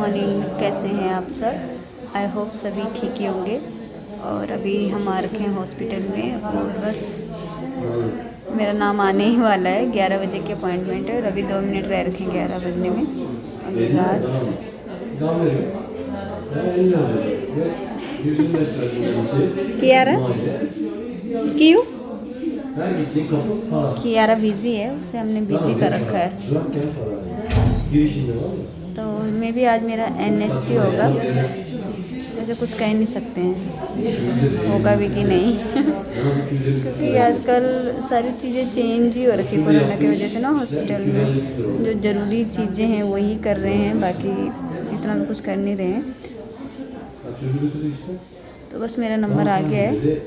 Morning, कैसे हैं आप सब। आई होप सभी ठीक ही होंगे। और अभी हम आ रखे हैं हॉस्पिटल में और बस मेरा नाम आने ही वाला है। 11 बजे की अपॉइंटमेंट है और अभी 2 मिनट रह रखे हैं 11 बजने में। अभी राज कियारा क्यों कियारा बिज़ी है, उसे हमने बिज़ी कर रखा है। तो मैं भी आज मेरा NST होगा। वैसे कुछ कह नहीं सकते हैं होगा भी कि नहीं क्योंकि आजकल सारी चीज़ें चेंज ही हो रखी है कोरोना की वजह से ना। हॉस्पिटल में जो ज़रूरी चीज़ें हैं वही कर रहे हैं, बाकी इतना भी कुछ कर नहीं रहे हैं। तो बस मेरा नंबर आ गया है।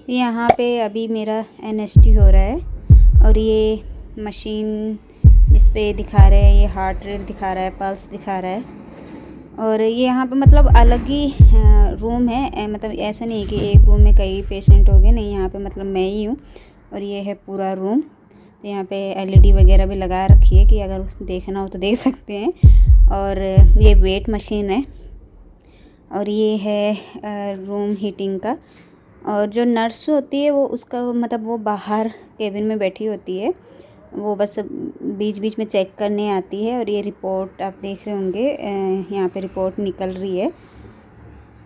यहाँ पे अभी मेरा NST हो रहा है और ये मशीन इस पे दिखा रहा है, ये हार्ट रेट दिखा रहा है, पल्स दिखा रहा है। और ये यहाँ पे मतलब अलग ही रूम है, मतलब ऐसा नहीं है कि एक रूम में कई पेशेंट हो गए, नहीं, यहाँ पे मतलब मैं ही हूँ और ये है पूरा रूम। तो यहाँ पे LED वगैरह भी लगा रखी है कि अगर देखना हो तो देख सकते हैं। और ये वेट मशीन है और ये है रूम हीटिंग का। और जो नर्स होती है वो उसका मतलब वो बाहर केबिन में बैठी होती है, वो बस बीच बीच में चेक करने आती है। और ये रिपोर्ट आप देख रहे होंगे, यहाँ पे रिपोर्ट निकल रही है।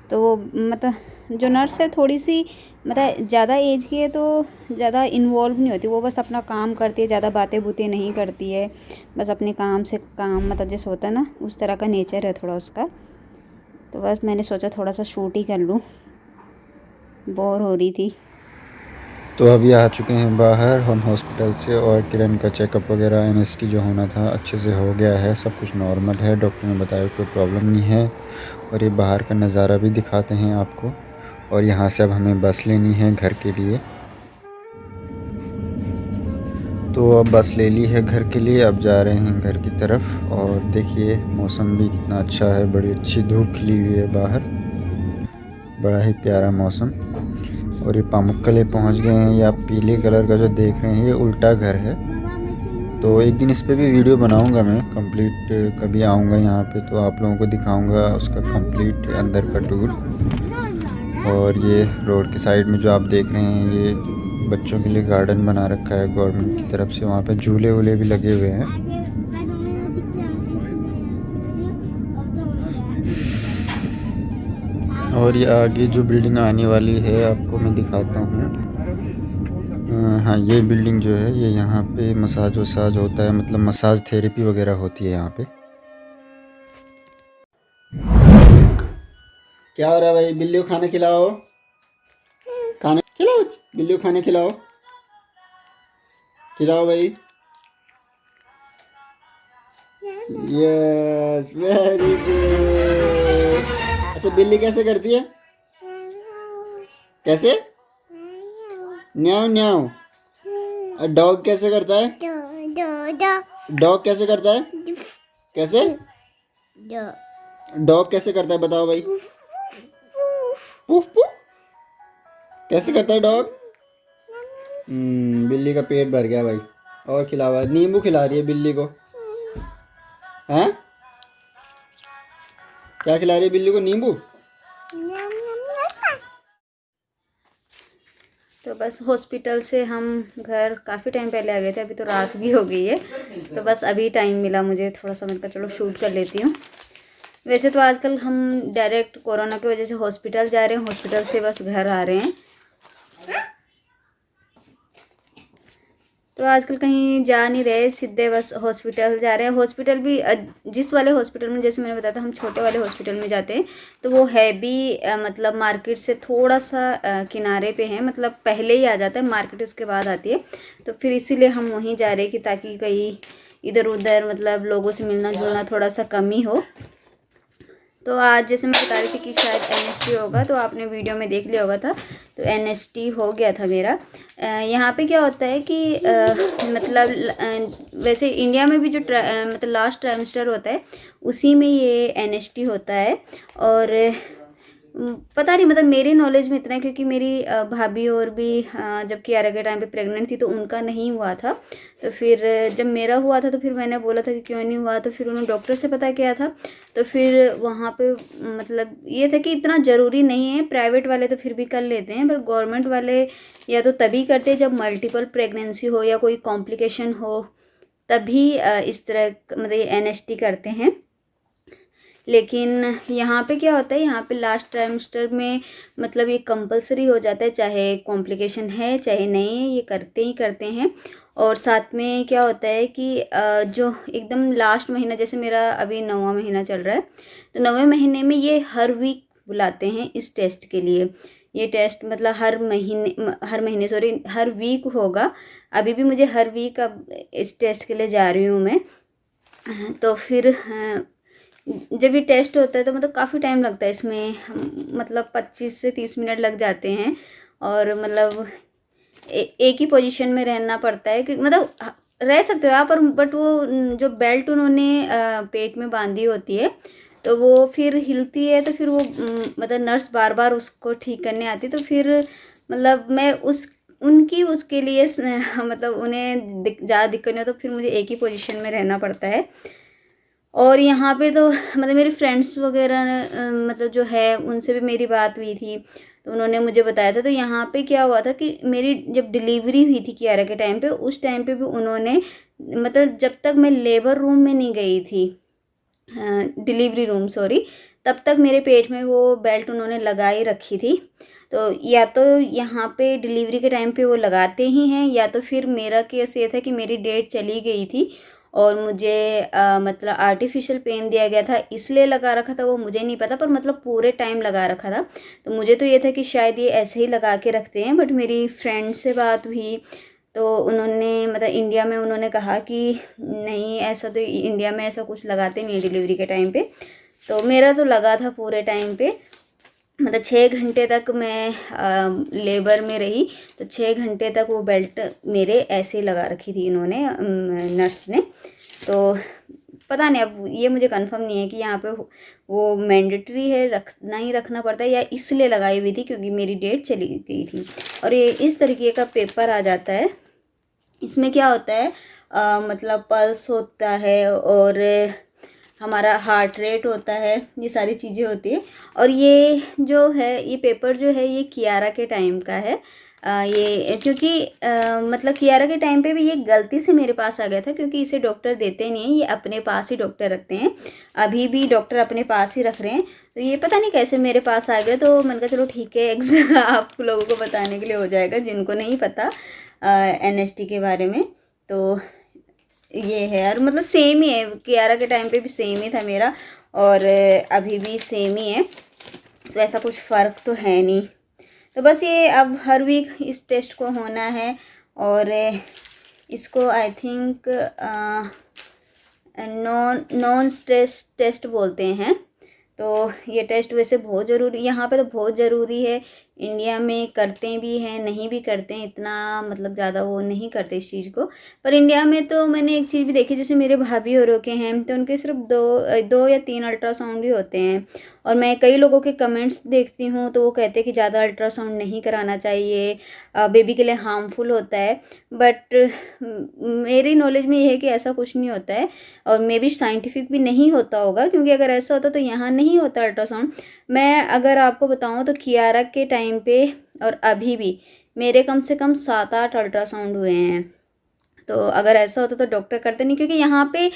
तो वो मतलब जो नर्स है थोड़ी सी मतलब ज़्यादा एज की है तो ज़्यादा इन्वॉल्व नहीं होती, वो बस अपना काम करती है, ज़्यादा बातें बूतें नहीं करती है, बस अपने काम से काम, मतलब जैसे होता है ना उस तरह का नेचर है थोड़ा उसका। तो बस मैंने सोचा थोड़ा सा शूट ही कर लूँ, बोर हो रही थी। तो अभी आ चुके हैं बाहर हम हॉस्पिटल से और किरण का चेकअप वगैरह NST जो होना था अच्छे से हो गया है, सब कुछ नॉर्मल है। डॉक्टर ने बताया कोई प्रॉब्लम नहीं है। और ये बाहर का नज़ारा भी दिखाते हैं आपको। और यहाँ से अब हमें बस लेनी है घर के लिए। तो अब बस ले ली है घर के लिए, अब जा रहे हैं घर की तरफ। और देखिए मौसम भी कितना अच्छा है, बड़ी अच्छी धूप खिली हुई है बाहर, बड़ा ही प्यारा मौसम। और ये पामुक्कले पहुंच गए हैं। ये आप पीले कलर का जो देख रहे हैं ये उल्टा घर है। तो एक दिन इस पे भी वीडियो बनाऊंगा मैं कंप्लीट, कभी आऊंगा यहाँ पे तो आप लोगों को दिखाऊंगा उसका कंप्लीट अंदर का टूर। और ये रोड के साइड में जो आप देख रहे हैं ये बच्चों के लिए गार्डन बना रखा है गवर्नमेंट की तरफ से, वहाँ पे झूले वूले भी लगे हुए हैं। और ये आगे जो बिल्डिंग आने वाली है आपको मैं दिखाता हूँ। हाँ, ये बिल्डिंग जो है ये यहाँ पे मसाज वसाज होता है, मतलब मसाज थेरेपी वगैरह होती है यहाँ पे। क्या हो रहा है भाई? बिल्ली को खाना खिलाओ, खाना खिलाओ, बिल्ली को खाना खिलाओ, खिलाओ भाई। Yes, very good. अच्छा बिल्ली कैसे करती है? कैसे? न्याव न्याव। और डॉग कैसे करता है? डॉग कैसे करता है? कैसे? डॉग कैसे करता है बताओ भाई? Puff puff. कैसे करता है डॉग? बिल्ली का पेट भर गया भाई। और खिलावा, नींबू खिला रही है बिल्ली को। हैं? क्या खिला रही है बिल्ली को? नींबू। तो बस हॉस्पिटल से हम घर काफ़ी टाइम पहले आ गए थे, अभी तो रात भी हो गई है। तो बस अभी टाइम मिला मुझे थोड़ा सा, मैं चलो शूट कर लेती हूँ। वैसे तो आजकल हम डायरेक्ट कोरोना की वजह से हॉस्पिटल जा रहे हैं, हॉस्पिटल से बस घर आ रहे हैं। तो आजकल कहीं जा नहीं रहे, सीधे बस हॉस्पिटल जा रहे हैं। हॉस्पिटल भी जिस वाले हॉस्पिटल में, जैसे मैंने बताया था हम छोटे वाले हॉस्पिटल में जाते हैं, तो वो है भी मतलब मार्केट से थोड़ा सा किनारे पे है, मतलब पहले ही आ जाता है मार्केट, उसके बाद आती है। तो फिर इसीलिए हम वहीं जा रहे हैं कि ताकि कहीं इधर उधर मतलब लोगों से मिलना जुलना थोड़ा सा कम ही हो। तो आज जैसे मैं बता रही थी कि शायद NST होगा, तो आपने वीडियो में देख लिया होगा था। तो NST हो गया था मेरा। यहाँ पे क्या होता है कि मतलब वैसे इंडिया में भी जो मतलब लास्ट ट्राइमेस्टर होता है उसी में ये NST होता है। और पता नहीं, मतलब मेरी नॉलेज में इतना है क्योंकि मेरी भाभी और भी जब कियारा के टाइम पे प्रेग्नेंट थी तो उनका नहीं हुआ था। तो फिर जब मेरा हुआ था तो फिर मैंने बोला था कि क्यों नहीं हुआ, तो फिर उन्होंने डॉक्टर से पता किया था। तो फिर वहाँ पे मतलब ये था कि इतना ज़रूरी नहीं है, प्राइवेट वाले तो फिर भी कर लेते हैं, पर गवर्नमेंट वाले या तो तभी करते हैं जब मल्टीपल प्रेगनेंसी हो या कोई कॉम्प्लिकेशन हो, तभी इस तरह मतलब ये एनएसटी करते हैं। लेकिन यहाँ पे क्या होता है, यहाँ पे लास्ट ट्राइमेस्टर में मतलब ये कंपलसरी हो जाता है, चाहे कॉम्प्लिकेशन है चाहे नहीं है, ये करते ही करते हैं। और साथ में क्या होता है कि जो एकदम लास्ट महीना, जैसे मेरा अभी 9वां महीना चल रहा है, तो 9वें महीने में ये हर वीक बुलाते हैं इस टेस्ट के लिए। ये टेस्ट मतलब हर महीने सॉरी हर वीक होगा। अभी भी मुझे हर वीक अब इस टेस्ट के लिए जा रही हूँ मैं। तो फिर जब ये टेस्ट होता है तो मतलब काफ़ी टाइम लगता है इसमें, मतलब 25 से 30 मिनट लग जाते हैं। और मतलब एक ही पोजीशन में रहना पड़ता है, क्योंकि मतलब रह सकते हो आप, पर बट वो जो बेल्ट उन्होंने पेट में बांधी होती है तो वो फिर हिलती है, तो फिर वो मतलब नर्स बार बार उसको ठीक करने आती है। तो फिर मतलब मैं उसके लिए मतलब उन्हें ज़्यादा दिक्कत नहीं हो, तो फिर मुझे एक ही पोजीशन में रहना पड़ता है। और यहाँ पे तो मतलब मेरी फ्रेंड्स वगैरह मतलब जो है उनसे भी मेरी बात हुई थी, तो उन्होंने मुझे बताया था। तो यहाँ पे क्या हुआ था कि मेरी जब डिलीवरी हुई थी कियारा के टाइम पे, उस टाइम पे भी उन्होंने मतलब जब तक मैं लेबर रूम में नहीं गई थी, डिलीवरी रूम सॉरी, तब तक मेरे पेट में वो बेल्ट उन्होंने लगाई रखी थी। तो या तो यहाँ पे डिलीवरी के टाइम पे वो लगाते ही हैं, या तो फिर मेरा केस ये था कि मेरी डेट चली गई थी और मुझे मतलब आर्टिफिशियल पेन दिया गया था, इसलिए लगा रखा था, वो मुझे नहीं पता, पर मतलब पूरे टाइम लगा रखा था। तो मुझे तो ये था कि शायद ये ऐसे ही लगा के रखते हैं, बट मेरी फ्रेंड से बात हुई तो उन्होंने मतलब इंडिया में उन्होंने कहा कि नहीं, ऐसा तो इंडिया में ऐसा कुछ लगाते नहीं डिलीवरी के टाइम पे। तो मेरा तो लगा था पूरे टाइम पे, मतलब 6 घंटे तक मैं लेबर में रही, तो 6 घंटे तक वो बेल्ट मेरे ऐसे लगा रखी थी इन्होंने, नर्स ने। तो पता नहीं, अब ये मुझे कंफर्म नहीं है कि यहाँ पे वो मैंडेटरी है, रखना ही रखना पड़ता है, या इसलिए लगाई हुई थी क्योंकि मेरी डेट चली गई थी। और ये इस तरीके का पेपर आ जाता है। इसमें क्या होता है, मतलब पल्स होता है और हमारा हार्ट रेट होता है, ये सारी चीज़ें होती है। और ये जो है, ये पेपर जो है ये कियारा के टाइम का है। ये क्योंकि मतलब कियारा के टाइम पे भी ये गलती से मेरे पास आ गया था, क्योंकि इसे डॉक्टर देते नहीं हैं, ये अपने पास ही डॉक्टर रखते हैं। अभी भी डॉक्टर अपने पास ही रख रहे हैं। तो ये पता नहीं कैसे मेरे पास आ गया, तो मैंने कहा चलो ठीक है, आप लोगों को बताने के लिए हो जाएगा जिनको नहीं पता एनएसटी के बारे में। तो ये है यार, मतलब सेम ही है, कियारा के टाइम पे भी सेम ही था मेरा, और अभी भी सेम ही है, तो ऐसा कुछ फ़र्क तो है नहीं। तो बस ये अब हर वीक इस टेस्ट को होना है, और इसको I think non stress test बोलते हैं। तो ये टेस्ट वैसे बहुत ज़रूरी, यहाँ पे तो बहुत ज़रूरी है। इंडिया में करते भी हैं, नहीं भी करते हैं, इतना मतलब ज़्यादा वो नहीं करते इस चीज़ को। पर इंडिया में तो मैंने एक चीज़ भी देखी, जैसे मेरे भाभी और के हैं, तो उनके सिर्फ दो या 3 अल्ट्रासाउंड ही होते हैं। और मैं कई लोगों के कमेंट्स देखती हूँ तो वो कहते हैं कि ज़्यादा अल्ट्रासाउंड नहीं कराना चाहिए, बेबी के लिए हार्मफुल होता है। बट मेरी नॉलेज में ये है कि ऐसा कुछ नहीं होता है, और मे बी साइंटिफिक भी नहीं होता होगा, क्योंकि अगर ऐसा होता तो यहाँ नहीं होता अल्ट्रासाउंड। मैं अगर आपको बताऊँ तो कियारा के टाइम पे और अभी भी मेरे कम से कम 7-8 अल्ट्रासाउंड हुए हैं। तो अगर ऐसा होता तो डॉक्टर करते नहीं, क्योंकि यहाँ पे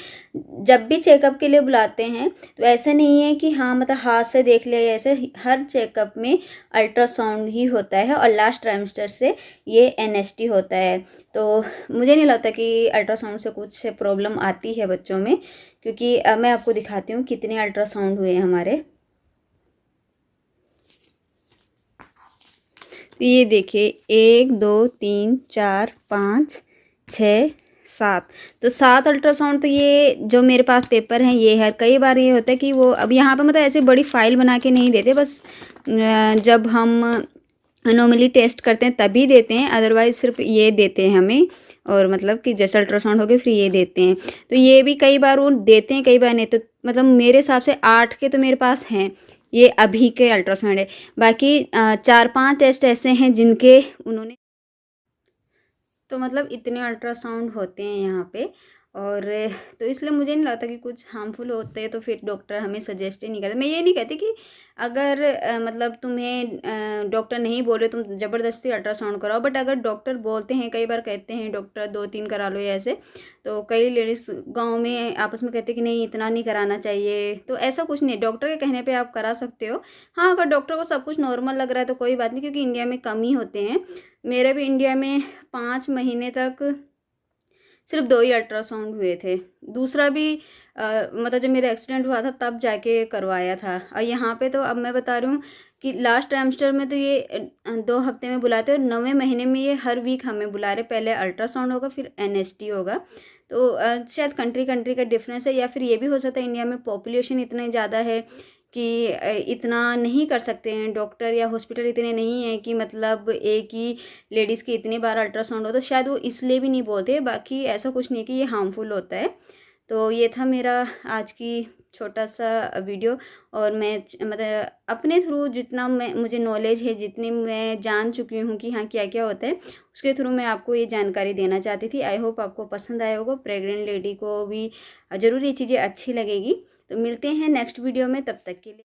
जब भी चेकअप के लिए बुलाते हैं तो ऐसा नहीं है कि हाँ मतलब हाथ से देख लिया, ऐसे हर चेकअप में अल्ट्रासाउंड ही होता है, और लास्ट ट्राइमेस्टर से ये एनएसटी होता है। तो मुझे नहीं लगता कि अल्ट्रासाउंड से कुछ प्रॉब्लम आती है बच्चों में, क्योंकि मैं आपको दिखाती हूँ कितने अल्ट्रासाउंड हुए हैं हमारे। तो ये देखिए 1 2 3 4 5 6 7, तो 7 अल्ट्रासाउंड। तो ये जो मेरे पास पेपर हैं ये है। कई बार ये होता है कि वो अब यहाँ पे मतलब ऐसे बड़ी फाइल बना के नहीं देते, बस जब हम नॉर्मली टेस्ट करते हैं तभी देते हैं, अदरवाइज़ सिर्फ ये देते हैं हमें। और मतलब कि जैसे अल्ट्रासाउंड हो गए फिर ये देते हैं। तो ये भी कई बार वो देते हैं, कई बार नहीं। तो मतलब मेरे हिसाब से 8 के तो मेरे पास हैं, ये अभी के अल्ट्रासाउंड है। बाकी 4-5 टेस्ट ऐसे हैं जिनके उन्होंने, तो मतलब इतने अल्ट्रासाउंड होते हैं यहाँ पे। और तो इसलिए मुझे नहीं लगता कि कुछ हार्मफुल होते हैं, तो फिर डॉक्टर हमें सजेस्ट ही नहीं करते। मैं ये नहीं कहती कि अगर मतलब तुम्हें डॉक्टर नहीं बोले तुम ज़बरदस्ती अल्ट्रासाउंड कराओ, बट अगर डॉक्टर बोलते हैं, कई बार कहते हैं डॉक्टर 2-3 करा लो या ऐसे, तो कई लेडीज़ गांव में आपस में कहते हैं कि नहीं इतना नहीं कराना चाहिए, तो ऐसा कुछ नहीं, डॉक्टर के कहने पे आप करा सकते हो। हाँ, अगर डॉक्टर को सब कुछ नॉर्मल लग रहा है तो कोई बात नहीं, क्योंकि इंडिया में कम ही होते हैं। मेरे भी इंडिया में 5 महीने तक सिर्फ 2 ही अल्ट्रासाउंड हुए थे। दूसरा भी मतलब जब मेरा एक्सीडेंट हुआ था तब जाके करवाया था। और यहाँ पे तो अब मैं बता रही हूँ कि लास्ट ट्राइमेस्टर में तो ये 2 हफ्ते में बुलाते हैं, और 9वें महीने में ये हर वीक हमें बुला रहे। पहले अल्ट्रासाउंड होगा, फिर एनएसटी होगा। तो शायद कंट्री कंट्री का डिफरेंस है, या फिर ये भी हो सकता है इंडिया में पॉपुलेशन इतनी ज़्यादा है कि इतना नहीं कर सकते हैं डॉक्टर, या हॉस्पिटल इतने नहीं हैं कि मतलब एक ही लेडीज़ की इतनी बार अल्ट्रासाउंड हो, तो शायद वो इसलिए भी नहीं बोलते। बाकी ऐसा कुछ नहीं कि ये हार्मफुल होता है। तो ये था मेरा आज की छोटा सा वीडियो। और मैं मतलब अपने थ्रू जितना मुझे नॉलेज है, जितनी मैं जान चुकी हूँ कि हाँ क्या क्या होता है, उसके थ्रू मैं आपको ये जानकारी देना चाहती थी। आई होप आपको पसंद आया होगा, प्रेग्नेंट लेडी को भी ज़रूर ये चीज़ें अच्छी लगेगी। तो मिलते हैं नेक्स्ट वीडियो में, तब तक के लिए।